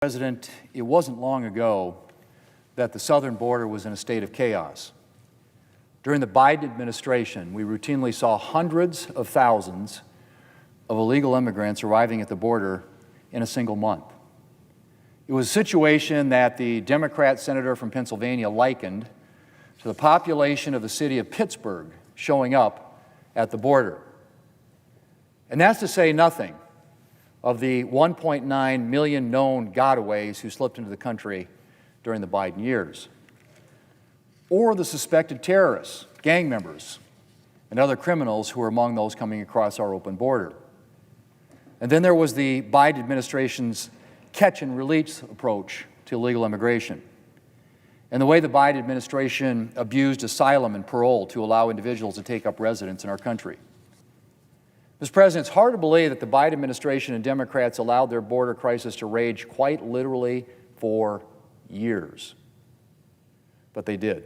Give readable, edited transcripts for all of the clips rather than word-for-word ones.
President, it wasn't long ago that the southern border was in a state of chaos. During the Biden administration, we routinely saw hundreds of thousands of illegal immigrants arriving at the border in a single month. It was a situation that the Democrat senator from Pennsylvania likened to the population of the city of Pittsburgh showing up at the border. And that's to say nothing of the 1.9 million known gotaways who slipped into the country during the Biden years, or the suspected terrorists, gang members, and other criminals who were among those coming across our open border. And then there was the Biden administration's catch and release approach to illegal immigration, and the way the Biden administration abused asylum and parole to allow individuals to take up residence in our country. Mr. President, it's hard to believe that the Biden administration and Democrats allowed their border crisis to rage quite literally for years. But they did.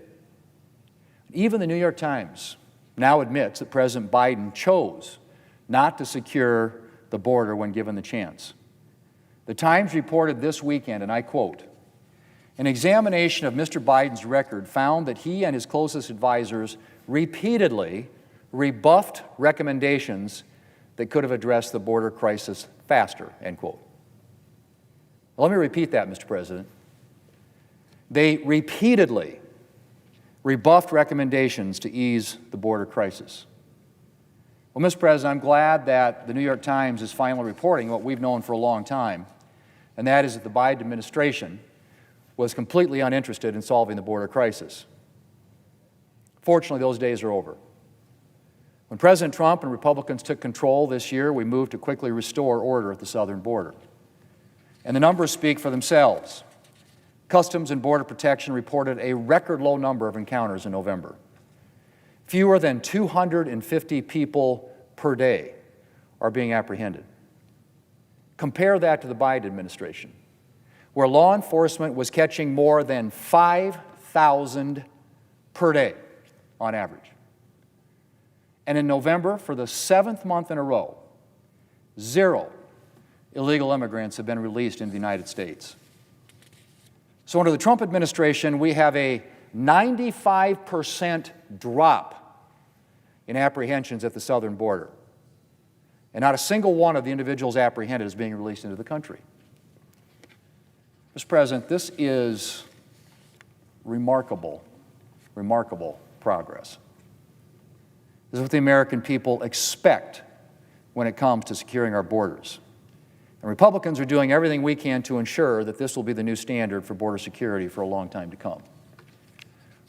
Even the New York Times now admits that President Biden chose not to secure the border when given the chance. The Times reported this weekend, and I quote, "An examination of Mr. Biden's record found that he and his closest advisors repeatedly rebuffed recommendations that could have addressed the border crisis faster," end quote. Well, let me repeat that, Mr. President. They repeatedly rebuffed recommendations to ease the border crisis. Well, Mr. President, I'm glad that the New York Times is finally reporting what we've known for a long time, and that is that the Biden administration was completely uninterested in solving the border crisis. Fortunately, those days are over. When President Trump and Republicans took control this year, we moved to quickly restore order at the southern border. And the numbers speak for themselves. Customs and Border Protection reported a record low number of encounters in November. Fewer than 250 people per day are being apprehended. Compare that to the Biden administration, where law enforcement was catching more than 5,000 per day on average. And in November, for the 7th month in a row, 0 illegal immigrants have been released into the United States. So under the Trump administration, we have a 95% drop in apprehensions at the southern border. And not a single one of the individuals apprehended is being released into the country. Mr. President, this is remarkable progress. This is what the American people expect when it comes to securing our borders. And Republicans are doing everything we can to ensure that this will be the new standard for border security for a long time to come.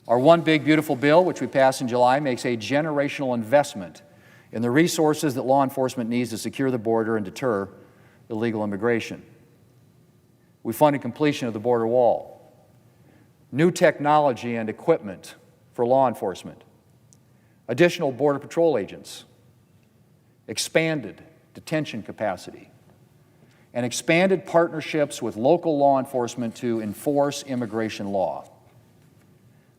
Our One Big Beautiful Bill, which we passed in July, makes a generational investment in the resources that law enforcement needs to secure the border and deter illegal immigration. We funded completion of the border wall, new technology and equipment for law enforcement, additional Border Patrol agents, expanded detention capacity, and expanded partnerships with local law enforcement to enforce immigration law.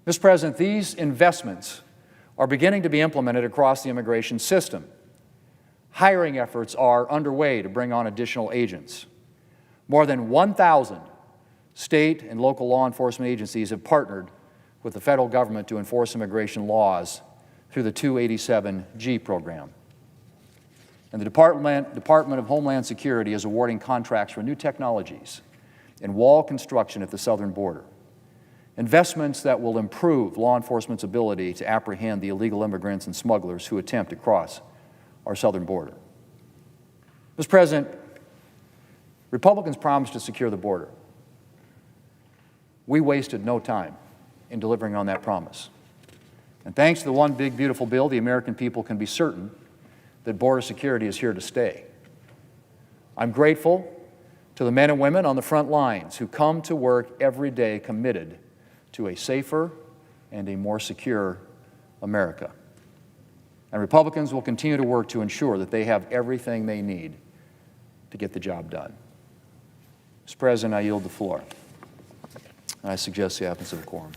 Mr. President, these investments are beginning to be implemented across the immigration system. Hiring efforts are underway to bring on additional agents. More than 1,000 state and local law enforcement agencies have partnered with the federal government to enforce immigration laws through the 287G program. And the Department of Homeland Security is awarding contracts for new technologies in wall construction at the southern border, investments that will improve law enforcement's ability to apprehend the illegal immigrants and smugglers who attempt to cross our southern border. Mr. President, Republicans promised to secure the border. We wasted no time in delivering on that promise. And thanks to the One Big Beautiful Bill, the American people can be certain that border security is here to stay. I'm grateful to the men and women on the front lines who come to work every day committed to a safer and a more secure America. And Republicans will continue to work to ensure that they have everything they need to get the job done. Mr. President, I yield the floor. I suggest the absence of a quorum.